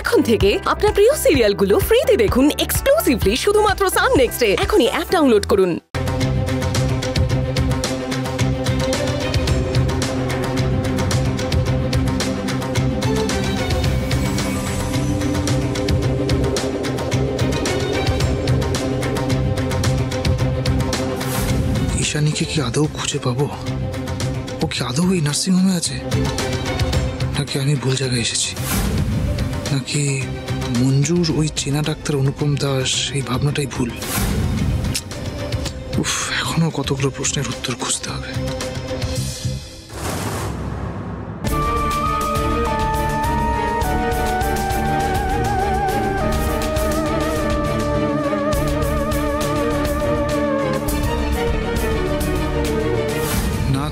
এখন থেকে আপনার প্রিয় সিরিয়ালগুলো ফ্রিতে দেখুন এক্সক্লুসিভলি শুধুমাত্র সান নেক্সটে। এখনই অ্যাপ ডাউনলোড করুন। ঈশানীকে কি আদৌ খুঁজে পাবো? ও কি আদৌ এই নার্সিংহোমে আছে, নাকি আমি ভুল জায়গায় এসেছি, নাকি মঞ্জুর ওই চেনা ডাক্তার অনুপম দাস এই ভাবনাটাই ভুল? উফ, এখনো কতগুলো প্রশ্নের উত্তর খুঁজতে হবে।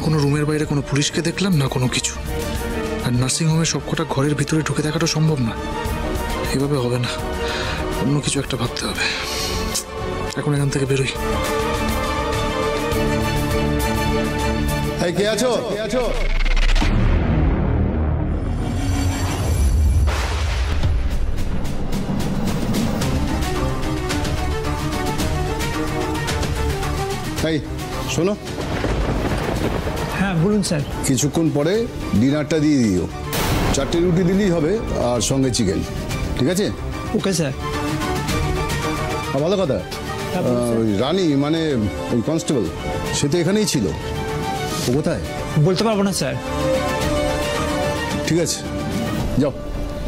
কোনো রুমের বাইরে কোনো পুলিশকে দেখলাম না, কোনো কিছু। আর নার্সিংহোমের সবকটা ঘরের ভিতরে ঢুকে দেখাটা সম্ভব না, এভাবে হবে না, অন্য কিছু একটা ভাবতে হবে। এখন এখান থেকে বেরোই। কে আছো? এই শোনো। হ্যাঁ বলুন স্যার। কিছুক্ষণ পরে ডিনারটা দিয়ে দিও, 4টে রুটি দিলেই হবে, আর সঙ্গে চিকেন, ঠিক আছে? Okay sir. ভালো কথা। ওই রানী মানে ওই কনস্টেবল, সে তো এখানেই ছিল, ও কোথায়? বলতে পারবো না স্যার। ঠিক আছে, যাও।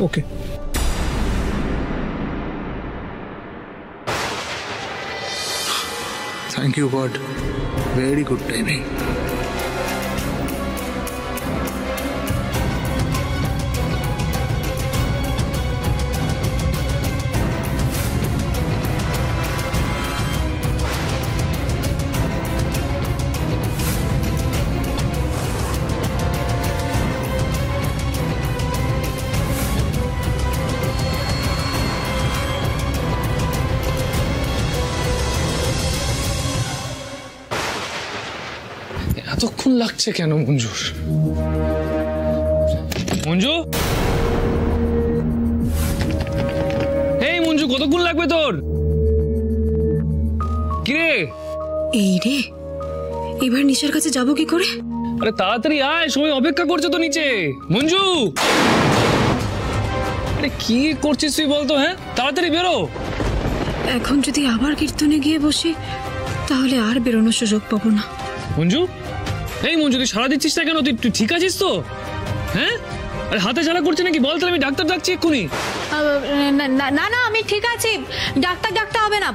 Okay. Thank you God, very good timing. এতক্ষণ লাগছে কেন মঞ্জুর? মঞ্জু, এই মঞ্জু, কতক্ষণ লাগবে তোর? কিরে? এই রে, এবার নিশার কাছে যাবো কি করে? আরে তাড়াতাড়ি আয়, সময় অপেক্ষা করছে তো নিচে। মঞ্জু, আরে কি করছিস তুই বলতো? হ্যাঁ, তাড়াতাড়ি বেরো। এখন যদি আবার কীর্তনে গিয়ে বসি তাহলে আর বেরোনোর সুযোগ পাবো না। মঞ্জু, এই মঞ্জু, তুই সারা দিচ্ছিস না কেন? তুই ঠিক আছিস তো? হ্যাঁ, আরে হাতে ঝালা করছে নাকি বল? তাহলে আমি ডাক্তার ডাকছি এক্ষুনি। না না, আমি ঠিক আছি, ডাক্তার হবে না।